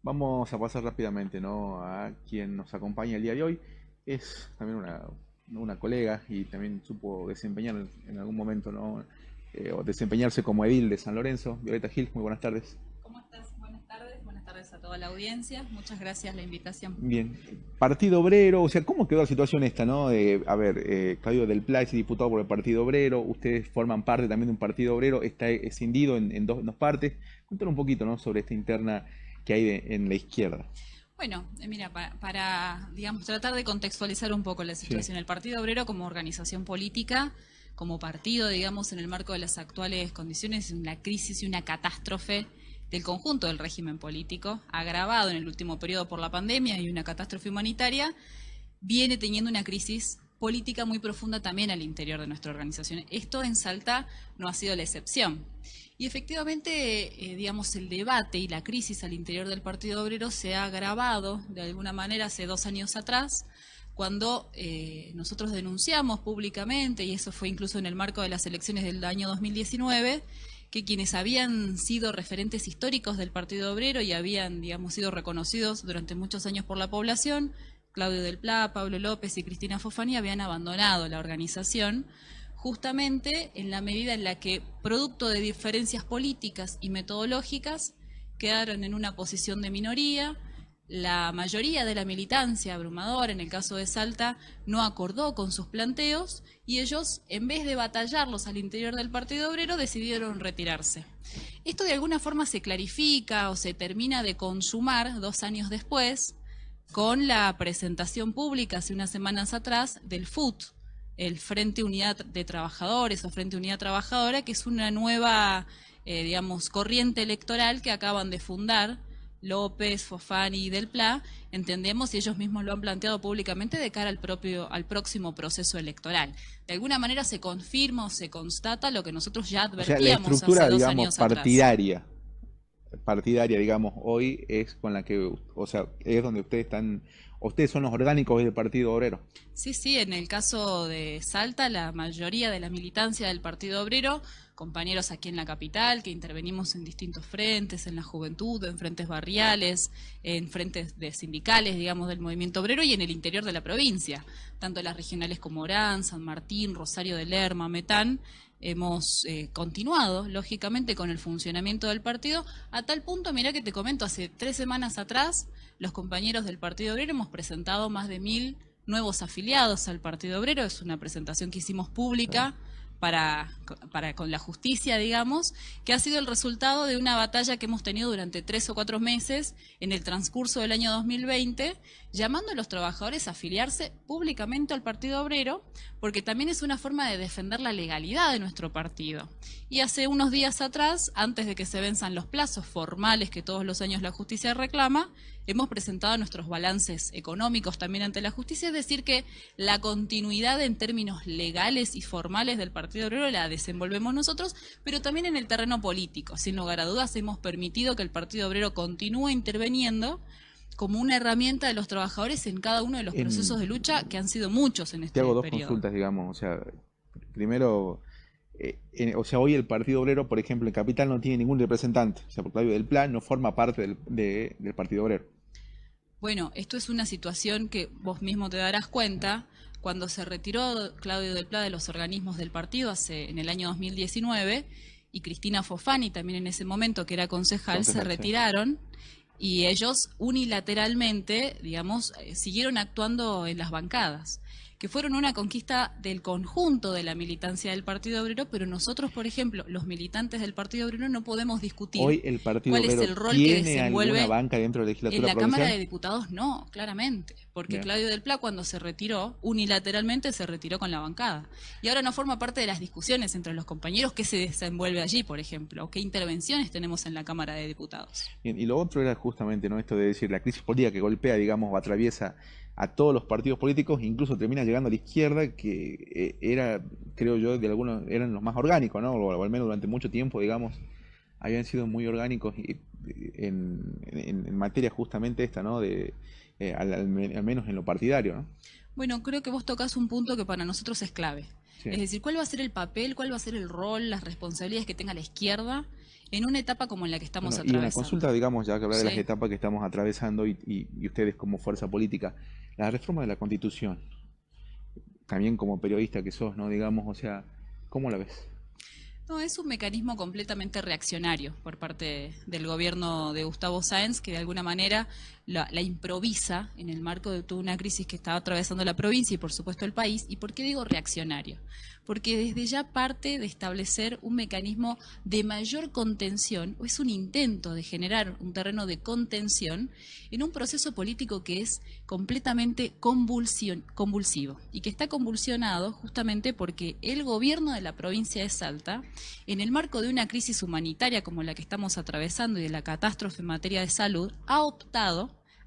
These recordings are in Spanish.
Vamos a pasar rápidamente, ¿no? A quien nos acompaña el día de hoy. Es también una colega y también supo desempeñar en algún momento, ¿no? O desempeñarse como edil de San Lorenzo. Violeta Gil, muy buenas tardes. ¿Cómo estás? Buenas tardes a toda la audiencia. Muchas gracias la invitación. Bien, Partido Obrero, o sea, ¿cómo quedó la situación esta, no? A ver, Claudio del Pla es diputado por el Partido Obrero, ustedes forman parte también de un Partido Obrero, está escindido en dos partes. Cuéntanos un poquito, ¿no? Sobre esta interna que hay en la izquierda. Bueno, mira, digamos, tratar de contextualizar un poco la Sí. situación. El Partido Obrero como organización política, como partido, digamos, en el marco de las actuales condiciones, es una crisis y una catástrofe del conjunto del régimen político, agravado en el último periodo por la pandemia y una catástrofe humanitaria, viene teniendo una crisis política muy profunda también al interior de nuestra organización. Esto en Salta no ha sido la excepción. Y efectivamente, digamos, el debate y la crisis al interior del Partido Obrero se ha agravado de alguna manera hace 2 años atrás, cuando nosotros denunciamos públicamente, y eso fue incluso en el marco de las elecciones del año 2019, que quienes habían sido referentes históricos del Partido Obrero y habían, digamos, sido reconocidos durante muchos años por la población, Claudio del Pla, Pablo López y Cristina Fofani, habían abandonado la organización justamente en la medida en la que, producto de diferencias políticas y metodológicas, quedaron en una posición de minoría. La mayoría de la militancia abrumadora, en el caso de Salta, no acordó con sus planteos y ellos, en vez de batallarlos al interior del Partido Obrero, decidieron retirarse. Esto de alguna forma se clarifica o se termina de consumar 2 años después con la presentación pública hace unas semanas atrás del FUT, el Frente Unidad de Trabajadores o Frente Unidad Trabajadora, que es una nueva, digamos, corriente electoral que acaban de fundar López, Fofani y Del Pla, entendemos, y ellos mismos lo han planteado públicamente de cara al próximo proceso electoral. De alguna manera se confirma o se constata lo que nosotros ya O sea, la advertíamos hace estructura, dos digamos, años atrás. partidaria, digamos, hoy es con la que, o sea, es donde ustedes son los orgánicos del Partido Obrero. Sí, sí, en el caso de Salta, la mayoría de la militancia del Partido Obrero, compañeros aquí en la capital, que intervenimos en distintos frentes, en la juventud, en frentes barriales, en frentes de sindicales, digamos, del movimiento obrero y en el interior de la provincia, tanto las regionales como Orán, San Martín, Rosario de Lerma, Metán, hemos continuado, lógicamente, con el funcionamiento del partido, a tal punto, mirá que te comento, hace 3 semanas atrás, los compañeros del Partido Obrero hemos presentado más de 1000 nuevos afiliados al Partido Obrero. Es una presentación que hicimos Claro. pública con la justicia, digamos, que ha sido el resultado de una batalla que hemos tenido durante 3 o 4 meses en el transcurso del año 2020, llamando a los trabajadores a afiliarse públicamente al Partido Obrero, porque también es una forma de defender la legalidad de nuestro partido. Y hace unos días atrás, antes de que se venzan los plazos formales que todos los años la justicia reclama, hemos presentado nuestros balances económicos también ante la justicia, es decir, que la continuidad en términos legales y formales del Partido Obrero la desenvolvemos nosotros, pero también en el terreno político. Sin lugar a dudas, hemos permitido que el Partido Obrero continúe interviniendo como una herramienta de los trabajadores en cada uno de los procesos de En, lucha, que han sido muchos en Te hago este dos periodo. consultas, digamos, o sea, primero, o sea, hoy el Partido Obrero, por ejemplo, en Capital no tiene ningún representante, o sea, porque Claudio del Plan no forma parte del Partido Obrero. Bueno, esto es una situación que vos mismo te darás cuenta. Cuando se retiró Claudio del Pla de los organismos del partido en el año 2019 y Cristina Fofani también en ese momento, que era concejal, se Concejal, sí. retiraron y ellos unilateralmente, digamos, siguieron actuando en las bancadas, que fueron una conquista del conjunto de la militancia del Partido Obrero, pero nosotros, por ejemplo, los militantes del Partido Obrero, no podemos discutir Hoy el Partido cuál es Obrero el rol que tiene alguna desenvuelve banca dentro de la en legislatura la Cámara provincial. de Diputados. No, claramente, porque Bien. Claudio del Pla, cuando se retiró, unilateralmente se retiró con la bancada. Y ahora no forma parte de las discusiones entre los compañeros qué se desenvuelve allí, por ejemplo, o qué intervenciones tenemos en la Cámara de Diputados. Bien, y lo otro era justamente, ¿no? Esto de decir la crisis política que golpea, digamos, o atraviesa a todos los partidos políticos, incluso termina llegando a la izquierda, que era, creo yo, de algunos eran los más orgánicos, ¿no? O al menos durante mucho tiempo, digamos, habían sido muy orgánicos en materia justamente esta, ¿no? Al menos en lo partidario, ¿no? Bueno, creo que vos tocas un punto que para nosotros es clave. Sí, Es decir, ¿cuál va a ser el papel, cuál va a ser el rol, las responsabilidades que tenga la izquierda en una etapa como en la que estamos Bueno, y una atravesando. consulta, digamos, ya que hablar de las Sí. etapas que estamos atravesando y ustedes como fuerza política, la reforma de la Constitución, también como periodista que sos, ¿no? Digamos, o sea, ¿cómo la ves? No, es un mecanismo completamente reaccionario por parte del gobierno de Gustavo Sáenz, que de alguna manera la improvisa en el marco de toda una crisis que estaba atravesando la provincia y por supuesto el país. ¿Y por qué digo reaccionario? Porque desde ya parte de establecer un mecanismo de mayor contención, o es un intento de generar un terreno de contención en un proceso político que es completamente convulsivo y que está convulsionado justamente porque el gobierno de la provincia de Salta, en el marco de una crisis humanitaria como la que estamos atravesando y de la catástrofe en materia de salud,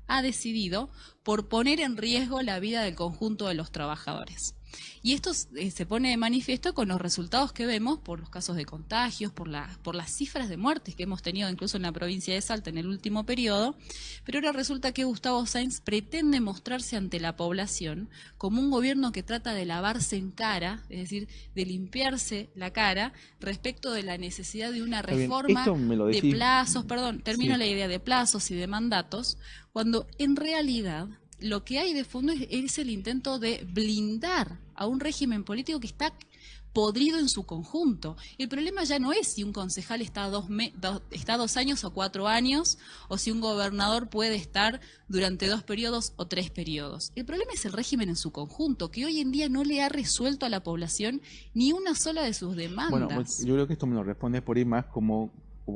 ha decidido por poner en riesgo la vida del conjunto de los trabajadores. Y esto se pone de manifiesto con los resultados que vemos por los casos de contagios, por las cifras de muertes que hemos tenido incluso en la provincia de Salta en el último periodo, pero ahora resulta que Gustavo Sáenz pretende mostrarse ante la población como un gobierno que trata de lavarse en cara, es decir, de limpiarse la cara respecto de la necesidad de una Está bien, reforma esto me lo de decís, plazos, perdón, termino sí. la idea de plazos y de mandatos, cuando en realidad lo que hay de fondo es el intento de blindar a un régimen político que está podrido en su conjunto. El problema ya no es si un concejal está está 2 años o 4 años, o si un gobernador puede estar durante 2 periodos o 3 periodos. El problema es el régimen en su conjunto, que hoy en día no le ha resuelto a la población ni una sola de sus Bueno, pues, demandas. yo creo que esto me lo respondes por ahí más como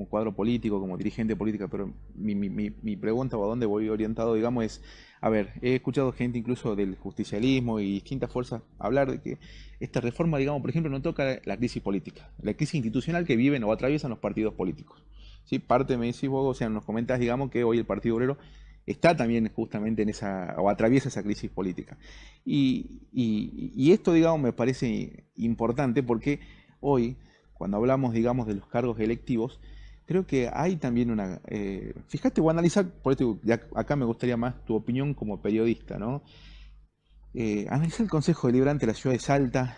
cuadro político, como dirigente política, pero mi pregunta o a dónde voy orientado, digamos, es, a ver, he escuchado gente incluso del justicialismo y distintas fuerzas hablar de que esta reforma, digamos, por ejemplo, no toca la crisis política, la crisis institucional que viven o atraviesan los partidos políticos. ¿Sí? Parte, me decís vos, o sea, nos comentas, digamos, que hoy el Partido Obrero está también justamente en esa, o atraviesa esa crisis política. Y esto, digamos, me parece importante porque hoy, cuando hablamos, digamos, de los cargos electivos, creo que hay también una... fíjate, voy a analizar, por esto ya acá me gustaría más tu opinión como periodista, ¿no? Analizar el Consejo Deliberante de la ciudad de Salta,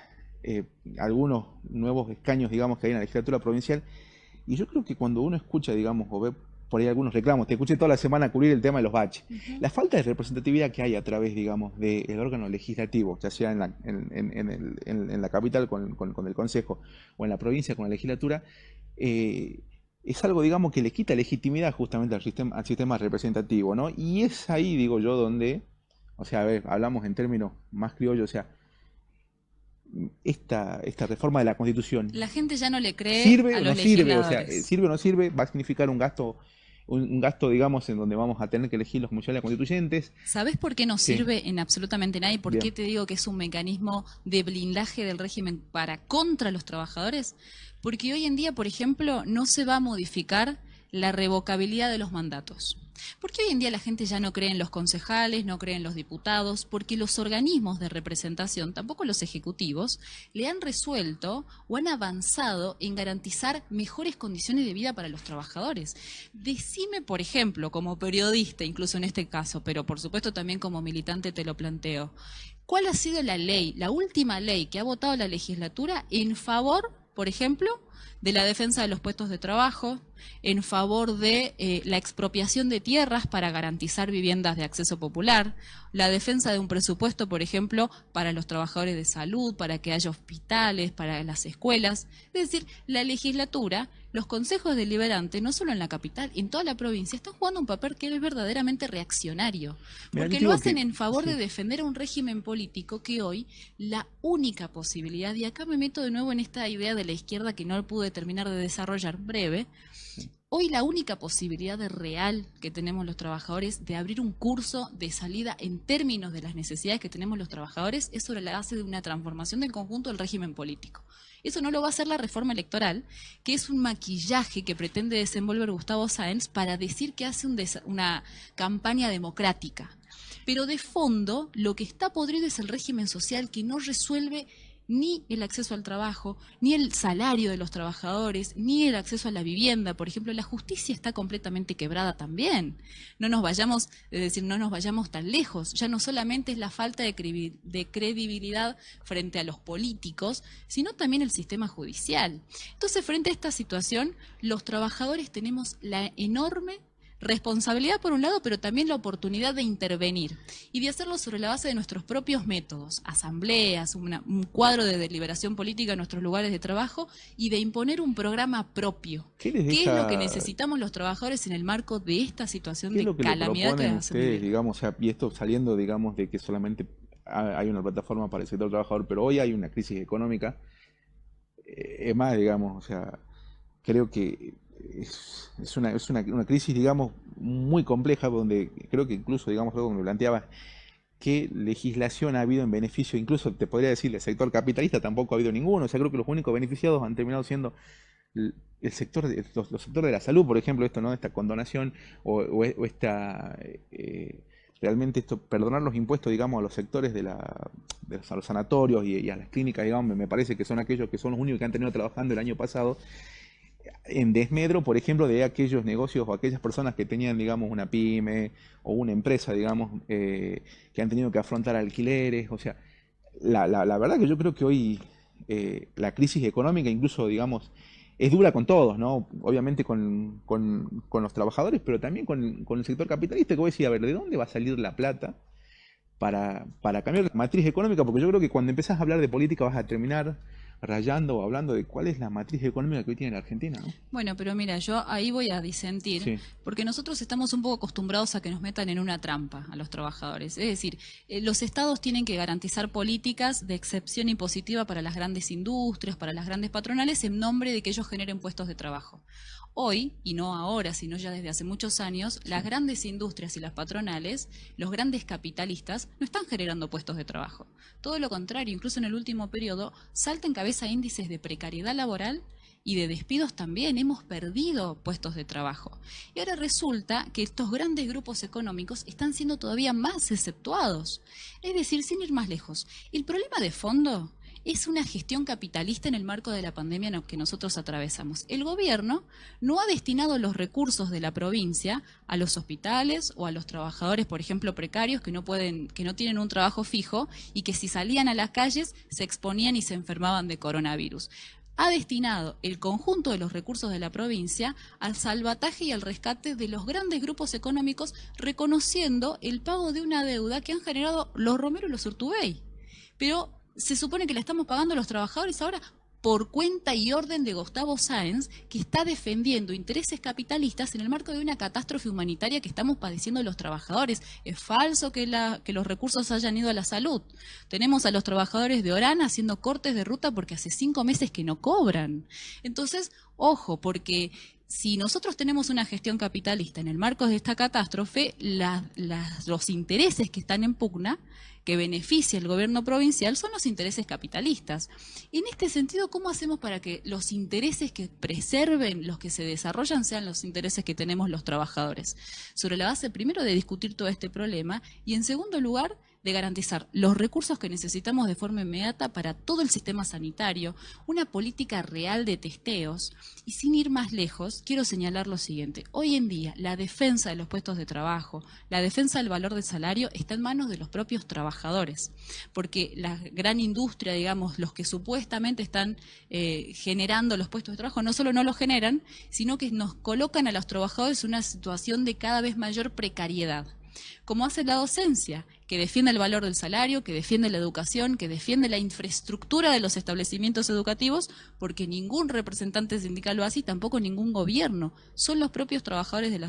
algunos nuevos escaños, digamos, que hay en la legislatura provincial, y yo creo que cuando uno escucha, digamos, o ve por ahí algunos reclamos, te escuché toda la semana cubrir el tema de los baches, Ujú. la falta de representatividad que hay a través, digamos, del órgano legislativo, ya sea en la capital con el Consejo o en la provincia con la legislatura, eh, es algo, digamos, que le quita legitimidad justamente al sistema representativo, ¿no? Y es ahí, digo yo, donde, o sea, a ver, hablamos en términos más criollos, o sea, esta reforma de la Constitución La gente ya no le cree ¿sirve a o los no sirve? O sea, legisladores. ¿sirve o no sirve? ¿Va a significar un gasto, digamos, en donde vamos a tener que elegir los comisarios constituyentes? ¿Sabés por qué no Sí, sirve en absolutamente nada y por qué bien. te digo que es un mecanismo de blindaje del régimen para contra los trabajadores? Porque hoy en día, por ejemplo, no se va a modificar la revocabilidad de los mandatos. Porque hoy en día la gente ya no cree en los concejales, no cree en los diputados, porque los organismos de representación, tampoco los ejecutivos, le han resuelto o han avanzado en garantizar mejores condiciones de vida para los trabajadores. Decime, por ejemplo, como periodista, incluso en este caso, pero por supuesto también como militante te lo planteo, ¿cuál ha sido la ley, la última ley que ha votado la legislatura en favor, por ejemplo, de la defensa de los puestos de trabajo, en favor de la expropiación de tierras para garantizar viviendas de acceso popular, la defensa de un presupuesto, por ejemplo, para los trabajadores de salud, para que haya hospitales, para las escuelas? Es decir, la legislatura, los consejos deliberantes, no solo en la capital, en toda la provincia, están jugando un papel que es verdaderamente reaccionario, Mira, yo porque te lo digo hacen que, en favor de sí, defender a un régimen político que hoy la única posibilidad, y acá me meto de nuevo en esta idea de la izquierda que no pude terminar de desarrollar breve, hoy la única posibilidad real que tenemos los trabajadores de abrir un curso de salida en términos de las necesidades que tenemos los trabajadores es sobre la base de una transformación del conjunto del régimen político. Eso no lo va a hacer la reforma electoral, que es un maquillaje que pretende desenvolver Gustavo Sáenz para decir que hace una campaña democrática. Pero de fondo, lo que está podrido es el régimen social que no resuelve ni el acceso al trabajo, ni el salario de los trabajadores, ni el acceso a la vivienda. Por ejemplo, la justicia está completamente quebrada también. No nos vayamos, es decir, no nos vayamos tan lejos. Ya no solamente es la falta de credibilidad frente a los políticos, sino también el sistema judicial. Entonces, frente a esta situación, los trabajadores tenemos la enorme responsabilidad por un lado, pero también la oportunidad de intervenir y de hacerlo sobre la base de nuestros propios métodos, asambleas, un cuadro de deliberación política en nuestros lugares de trabajo y de imponer un programa propio. ¿Qué es lo que necesitamos los trabajadores en el marco de esta situación de calamidad que hacen ustedes, digamos, o sea, y esto saliendo, digamos, de que solamente hay una plataforma para el sector trabajador, pero hoy hay una crisis económica, es más, digamos, o sea, creo que es una crisis, digamos, muy compleja, donde creo que incluso, digamos, algo que me planteaba, ¿qué legislación ha habido en beneficio? Incluso te podría decir, del sector capitalista tampoco ha habido ninguno. O sea, creo que los únicos beneficiados han terminado siendo el sector los sectores de la salud, por ejemplo, esto, ¿no? Esta condonación o esta... realmente esto, perdonar los impuestos, digamos, a los sectores a los sanatorios y a las clínicas, digamos, me parece que son aquellos que son los únicos que han tenido trabajando el año pasado, en desmedro, por ejemplo, de aquellos negocios o aquellas personas que tenían, digamos, una pyme o una empresa, digamos, que han tenido que afrontar alquileres. O sea, la verdad que yo creo que hoy la crisis económica, incluso, digamos, es dura con todos, ¿no? Obviamente con los trabajadores, pero también con el sector capitalista, que voy a decir, a ver, ¿de dónde va a salir la plata para cambiar la matriz económica? Porque yo creo que cuando empezás a hablar de política vas a terminar rayando o hablando de cuál es la matriz económica que hoy tiene la Argentina, ¿no? Bueno, pero mira, yo ahí voy a disentir, sí, porque nosotros estamos un poco acostumbrados a que nos metan en una trampa a los trabajadores. Es decir, los estados tienen que garantizar políticas de excepción impositiva para las grandes industrias, para las grandes patronales, en nombre de que ellos generen puestos de trabajo. Hoy, y no ahora, sino ya desde hace muchos años, las grandes industrias y las patronales, los grandes capitalistas, no están generando puestos de trabajo. Todo lo contrario, incluso en el último periodo, salta en cabeza índices de precariedad laboral y de despidos también. Hemos perdido puestos de trabajo. Y ahora resulta que estos grandes grupos económicos están siendo todavía más exceptuados. Es decir, sin ir más lejos, el problema de fondo es una gestión capitalista en el marco de la pandemia que nosotros atravesamos. El gobierno no ha destinado los recursos de la provincia a los hospitales o a los trabajadores, por ejemplo, precarios que no tienen un trabajo fijo y que si salían a las calles se exponían y se enfermaban de coronavirus. Ha destinado el conjunto de los recursos de la provincia al salvataje y al rescate de los grandes grupos económicos, reconociendo el pago de una deuda que han generado los Romero y los Urtubey. Pero se supone que la estamos pagando los trabajadores ahora por cuenta y orden de Gustavo Sáenz, que está defendiendo intereses capitalistas en el marco de una catástrofe humanitaria que estamos padeciendo los trabajadores. Es falso que los recursos hayan ido a la salud. Tenemos a los trabajadores de Orán haciendo cortes de ruta porque hace 5 meses que no cobran. Entonces, ojo, porque si nosotros tenemos una gestión capitalista en el marco de esta catástrofe, los intereses que están en pugna, que beneficia el gobierno provincial, son los intereses capitalistas. En este sentido, ¿cómo hacemos para que los intereses que preserven, los que se desarrollan, sean los intereses que tenemos los trabajadores? Sobre la base, primero, de discutir todo este problema y, en segundo lugar, de garantizar los recursos que necesitamos de forma inmediata para todo el sistema sanitario, una política real de testeos. Y sin ir más lejos, quiero señalar lo siguiente. Hoy en día, la defensa de los puestos de trabajo, la defensa del valor del salario, está en manos de los propios trabajadores. Porque la gran industria, digamos, los que supuestamente están generando los puestos de trabajo, no solo no los generan, sino que nos colocan a los trabajadores en una situación de cada vez mayor precariedad. Como hace la docencia, que defiende el valor del salario, que defiende la educación, que defiende la infraestructura de los establecimientos educativos, porque ningún representante sindical lo hace y tampoco ningún gobierno. Son los propios trabajadores de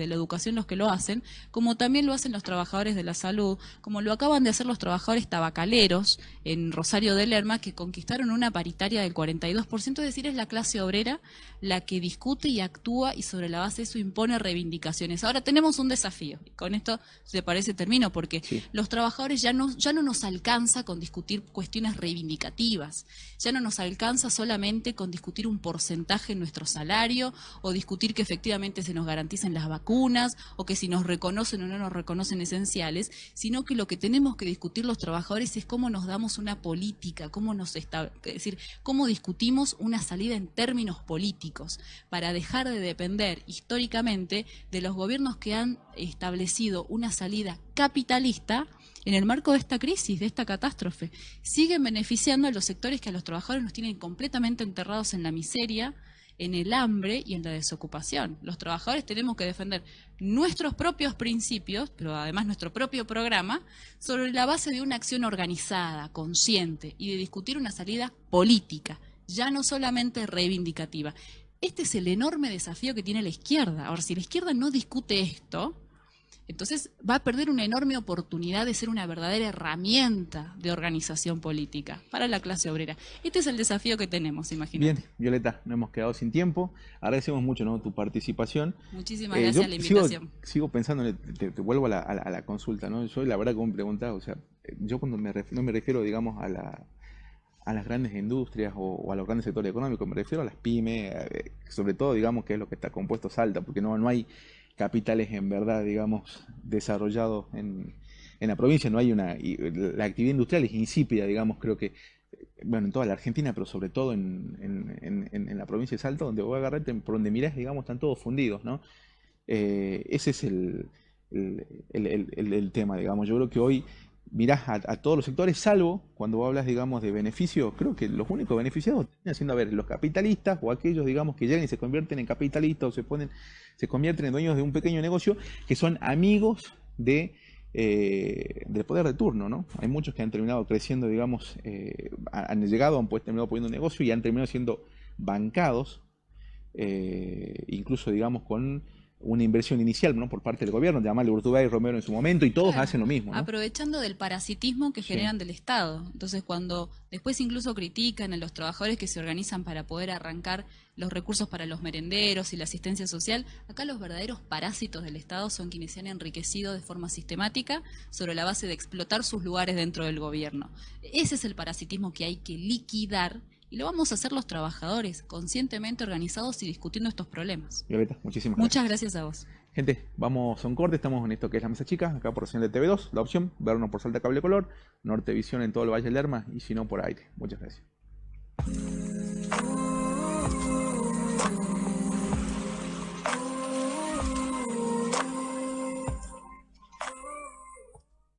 la educación los que lo hacen, como también lo hacen los trabajadores de la salud, como lo acaban de hacer los trabajadores tabacaleros en Rosario de Lerma, que conquistaron una paritaria del 42%, es decir, es la clase obrera la que discute y actúa y sobre la base de eso impone reivindicaciones. Ahora tenemos un desafío, y con esto, si te parece, termino, porque los trabajadores ya no nos alcanza con discutir cuestiones reivindicativas, ya no nos alcanza solamente con discutir un porcentaje en nuestro salario o discutir que efectivamente se nos garanticen las vacunas o que si nos reconocen o no nos reconocen esenciales, sino que lo que tenemos que discutir los trabajadores es cómo nos damos una política, es decir, cómo discutimos una salida en términos políticos para dejar de depender históricamente de los gobiernos que han establecido una salida capitalista en el marco de esta crisis, de esta catástrofe. Siguen beneficiando a los sectores que a los trabajadores nos tienen completamente enterrados en la miseria, en el hambre y en la desocupación. Los trabajadores tenemos que defender nuestros propios principios, pero además nuestro propio programa, sobre la base de una acción organizada, consciente y de discutir una salida política, ya no solamente reivindicativa. Este es el enorme desafío que tiene la izquierda. Ahora, si la izquierda no discute esto, entonces va a perder una enorme oportunidad de ser una verdadera herramienta de organización política para la clase obrera. Este es el desafío que tenemos, imagínate. Bien, Violeta, nos hemos quedado sin tiempo. Agradecemos mucho, ¿no?, tu participación. Muchísimas gracias a la invitación. Sigo pensando, te vuelvo a la consulta, ¿no? Yo la verdad que me preguntaba, o sea, yo cuando no me refiero, digamos, a las grandes industrias o a los grandes sectores económicos, me refiero a las pymes, sobre todo, digamos, que es lo que está compuesto Salta, porque no hay capitales en verdad, digamos, desarrollados en la provincia. No hay la actividad industrial es insípida, digamos, creo que, bueno, en toda la Argentina, pero sobre todo en la provincia de Salta, donde voy a agarrarte, por donde mirás, digamos, están todos fundidos, ¿no? Ese es el tema, digamos. Yo creo que hoy mirás a todos los sectores, salvo cuando hablas, digamos, de beneficios. Creo que los únicos beneficiados terminan siendo, a ver, los capitalistas o aquellos, digamos, que llegan y se convierten en capitalistas o se convierten en dueños de un pequeño negocio, que son amigos del poder de turno, ¿no? Hay muchos que han terminado creciendo, digamos, han llegado, han terminado poniendo un negocio y han terminado siendo bancados, incluso, digamos, con una inversión inicial, ¿no?, por parte del gobierno, llamarle Urtubey y Romero en su momento, y todos hacen lo mismo, ¿no? Aprovechando del parasitismo que generan del Estado. Entonces, cuando después incluso critican a los trabajadores que se organizan para poder arrancar los recursos para los merenderos y la asistencia social, acá los verdaderos parásitos del Estado son quienes se han enriquecido de forma sistemática sobre la base de explotar sus lugares dentro del gobierno. Ese es el parasitismo que hay que liquidar. Y lo vamos a hacer los trabajadores, conscientemente organizados y discutiendo estos problemas. Violeta, muchísimas gracias. Muchas gracias a vos. Gente, vamos a un corte, estamos en esto que es La Mesa Chica, acá por señal de TV2, la opción, vernos por Salta Cable Color, Nortevisión en todo el Valle del Lerma y si no por aire. Muchas gracias.